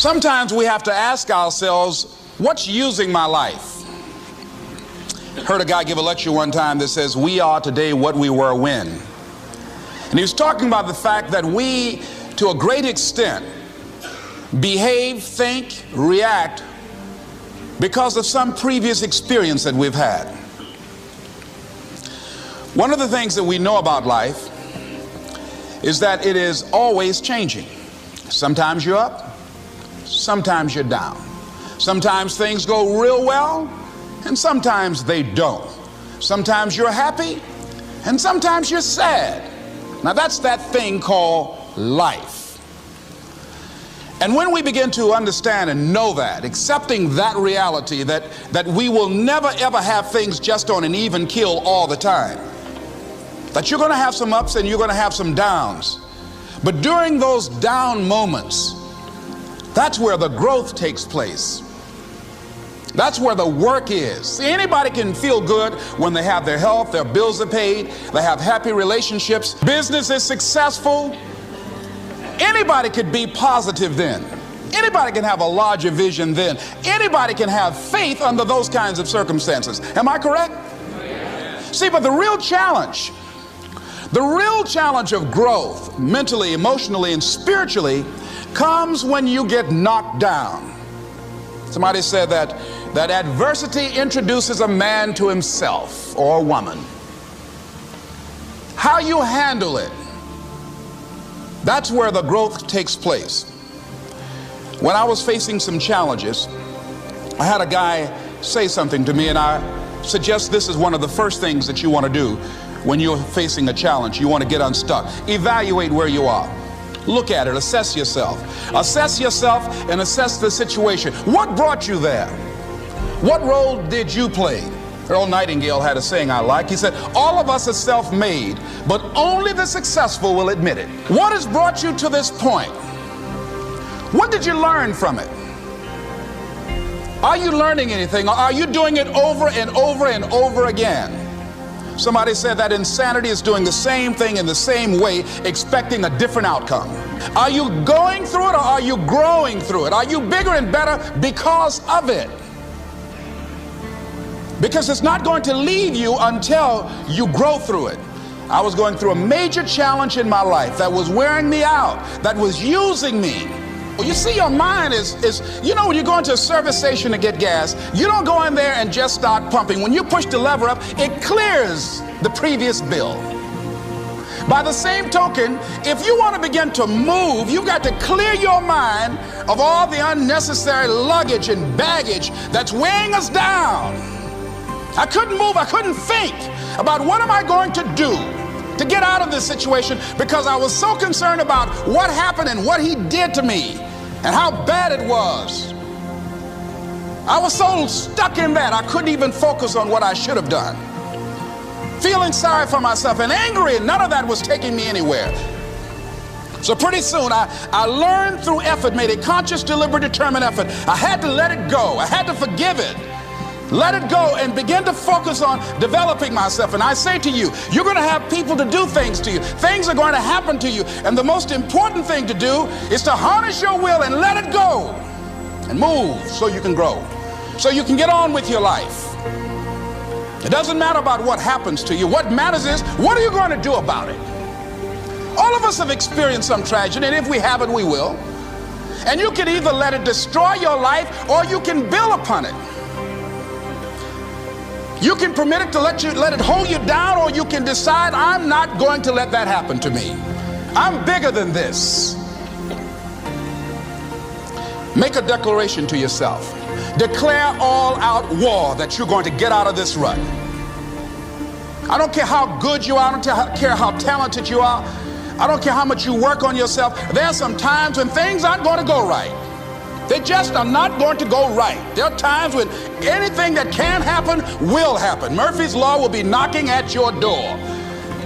Sometimes we have to ask ourselves, what's using my life? Heard a guy give a lecture one time that says, we are today what we were when. And he was talking about the fact that we, to a great extent, behave, think, react because of some previous experience that we've had. One of the things that we know about life is that it is always changing. Sometimes you're up, sometimes you're down. Sometimes things go real well, and sometimes they don't. Sometimes you're happy, and sometimes you're sad. Now that's that thing called life. And when we begin to understand and know that, accepting that reality that we will never ever have things just on an even keel all the time, that you're going to have some ups and you're going to have some downs, but during those down moments, that's where the growth takes place. That's where the work is. See, anybody can feel good when they have their health, their bills are paid, they have happy relationships, business is successful. Anybody could be positive then. Anybody can have a larger vision then. Anybody can have faith under those kinds of circumstances. Am I correct? See, but the real challenge of growth, mentally, emotionally, and spiritually, comes when you get knocked down. Somebody said that adversity introduces a man to himself or a woman. How you handle it, that's where the growth takes place. When I was facing some challenges, I had a guy say something to me, and I suggest this is one of the first things that you want to do when you're facing a challenge. You want to get unstuck. Evaluate where you are. Look at it, assess yourself. Assess yourself and assess the situation. What brought you there? What role did you play? Earl Nightingale had a saying I like. He said, all of us are self-made, but only the successful will admit it. What has brought you to this point? What did you learn from it? Are you learning anything, or are you doing it over and over and over again? Somebody said that insanity is doing the same thing in the same way, expecting a different outcome. Are you going through it, or are you growing through it? Are you bigger and better because of it? Because it's not going to leave you until you grow through it. I was going through a major challenge in my life that was wearing me out, that was using me. You see, your mind is when you go into a service station to get gas, you don't go in there and just start pumping. When you push the lever up, it clears the previous bill. By the same token, if you want to begin to move, you've got to clear your mind of all the unnecessary luggage and baggage that's weighing us down. I couldn't move, I couldn't think about what am I going to do to get out of this situation, because I was so concerned about what happened and what he did to me and how bad it was. I was so stuck in that I couldn't even focus on what I should have done. Feeling sorry for myself and angry, and none of that was taking me anywhere. So pretty soon I learned through effort, made a conscious, deliberate, determined effort. I had to let it go. I had to forgive it. Let it go and begin to focus on developing myself. And I say to you, you're going to have people to do things to you. Things are going to happen to you. And the most important thing to do is to harness your will and let it go and move so you can grow, so you can get on with your life. It doesn't matter about what happens to you. What matters is, what are you going to do about it? All of us have experienced some tragedy, and if we haven't, we will. And you can either let it destroy your life, or you can build upon it. You can permit it to let it hold you down, or you can decide, I'm not going to let that happen to me. I'm bigger than this. Make a declaration to yourself. Declare all out war that you're going to get out of this rut. I don't care how good you are. I don't care how talented you are. I don't care how much you work on yourself. There are some times when things aren't going to go right. They just are not going to go right. There are times when anything that can happen will happen. Murphy's Law will be knocking at your door.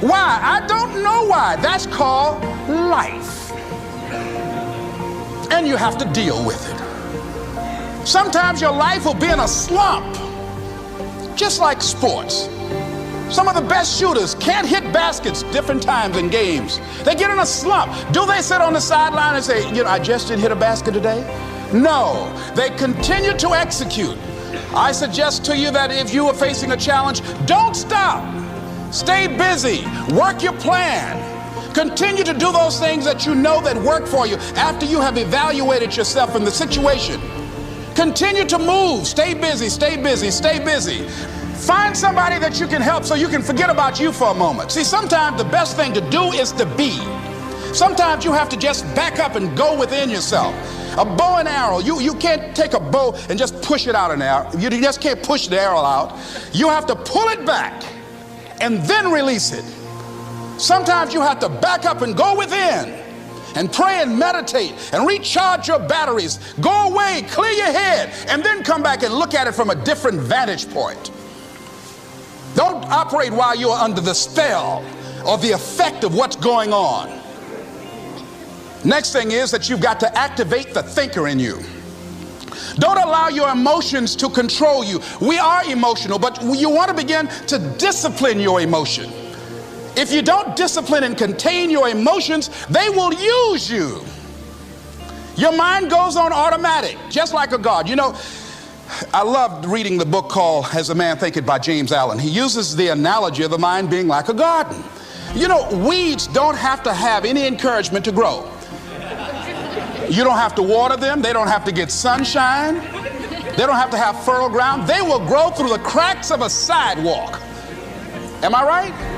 Why? I don't know why. That's called life. And you have to deal with it. Sometimes your life will be in a slump, just like sports. Some of the best shooters can't hit baskets different times in games. They get in a slump. Do they sit on the sideline and say, I just didn't hit a basket today? No, they continue to execute. I suggest to you that if you are facing a challenge, don't stop. Stay busy. Work your plan. Continue to do those things that you know that work for you after you have evaluated yourself in the situation. Continue to move. Stay busy, stay busy, stay busy. Find somebody that you can help so you can forget about you for a moment. See, sometimes the best thing to do is to be. Sometimes you have to just back up and go within yourself. A bow and arrow, you can't take a bow and just push it out an arrow. You just can't push the arrow out. You have to pull it back and then release it. Sometimes you have to back up and go within and pray and meditate and recharge your batteries. Go away, clear your head, and then come back and look at it from a different vantage point. Don't operate while you're under the spell or the effect of what's going on. Next thing is that you've got to activate the thinker in you. Don't allow your emotions to control you. We are emotional, but you want to begin to discipline your emotion. If you don't discipline and contain your emotions, they will use you. Your mind goes on automatic, just like a God. You know, I loved reading the book called As a Man Thinketh by James Allen. He uses the analogy of the mind being like a garden. You know, weeds don't have to have any encouragement to grow. You don't have to water them. They don't have to get sunshine. They don't have to have fertile ground. They will grow through the cracks of a sidewalk. Am I right?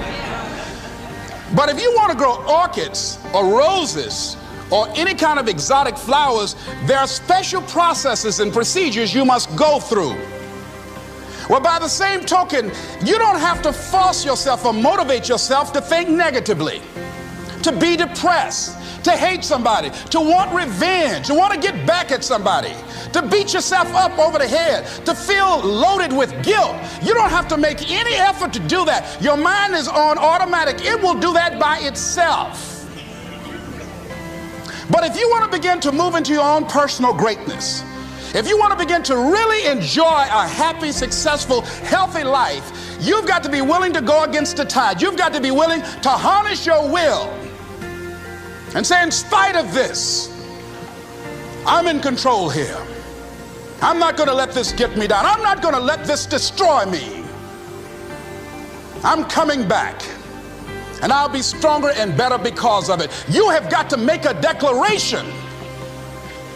But if you want to grow orchids or roses or any kind of exotic flowers, there are special processes and procedures you must go through. Well, by the same token, you don't have to force yourself or motivate yourself to think negatively, to be depressed, to hate somebody, to want revenge, to want to get back at somebody, to beat yourself up over the head, to feel loaded with guilt. You don't have to make any effort to do that. Your mind is on automatic. It will do that by itself. But if you want to begin to move into your own personal greatness, if you want to begin to really enjoy a happy, successful, healthy life, you've got to be willing to go against the tide. You've got to be willing to harness your will and say, in spite of this, I'm in control here. I'm not going to let this get me down. I'm not going to let this destroy me. I'm coming back, and I'll be stronger and better because of it. You have got to make a declaration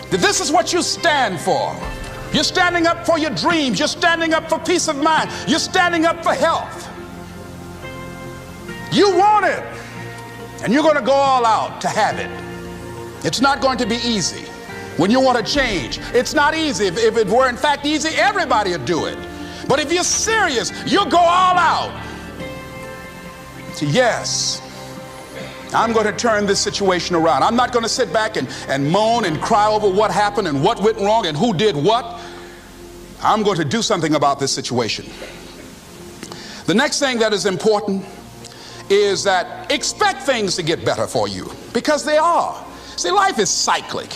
that this is what you stand for. You're standing up for your dreams. You're standing up for peace of mind. You're standing up for health. You want it, and you're going to go all out to have it. It's not going to be easy. When you want to change, it's not easy. If it were in fact easy, everybody would do it. But if you're serious, you'll go all out. So yes, I'm going to turn this situation around. I'm not going to sit back and moan and cry over what happened and what went wrong and who did what. I'm going to do something about this situation. The next thing that is important is that expect things to get better for you, because they are. See, life is cyclic.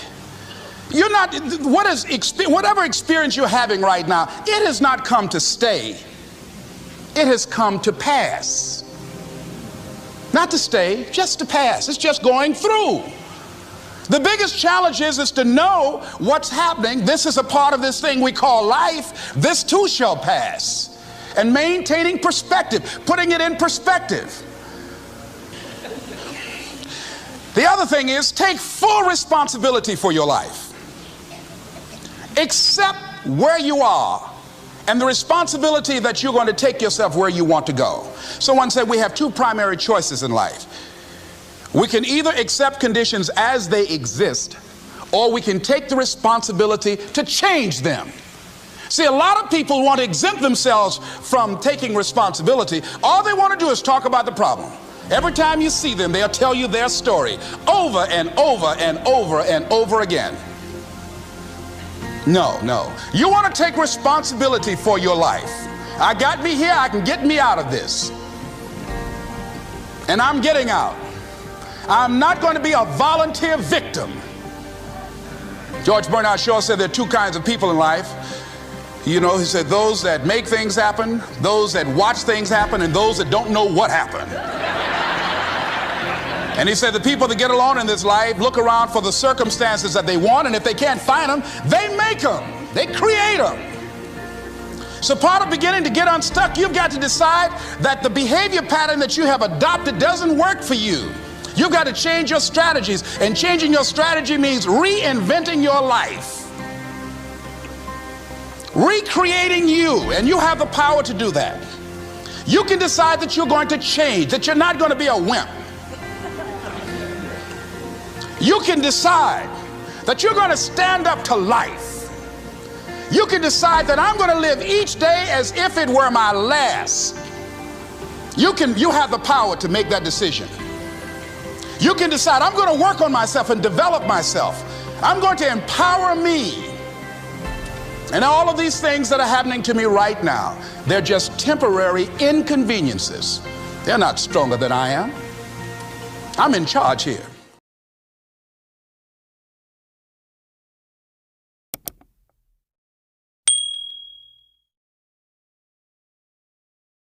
You're not, whatever experience you're having right now, it has not come to stay. It has come to pass. Not to stay, just to pass. It's just going through. The biggest challenge is to know what's happening. This is a part of this thing we call life. This too shall pass. And maintaining perspective, putting it in perspective. The other thing is take full responsibility for your life. Accept where you are and the responsibility that you're going to take yourself where you want to go. Someone said we have two primary choices in life. We can either accept conditions as they exist, or we can take the responsibility to change them. See, a lot of people want to exempt themselves from taking responsibility. All they want to do is talk about the problem. Every time you see them, they'll tell you their story over and over and over and over again. No, no. You want to take responsibility for your life. I got me here, I can get me out of this. And I'm getting out. I'm not going to be a volunteer victim. George Bernard Shaw said there are two kinds of people in life. You know, he said those that make things happen, those that watch things happen, and those that don't know what happened. And he said the people that get alone in this life look around for the circumstances that they want, and if they can't find them, they make them. They create them. So part of beginning to get unstuck, you've got to decide that the behavior pattern that you have adopted doesn't work for you. You've got to change your strategies, and changing your strategy means reinventing your life. Recreating you, and you have the power to do that. You can decide that you're going to change, that you're not going to be a wimp. You can decide that you're going to stand up to life. You can decide that I'm going to live each day as if it were my last. You have the power to make that decision. You can decide I'm going to work on myself and develop myself. I'm going to empower me. And all of these things that are happening to me right now, they're just temporary inconveniences. They're not stronger than I am. I'm in charge here.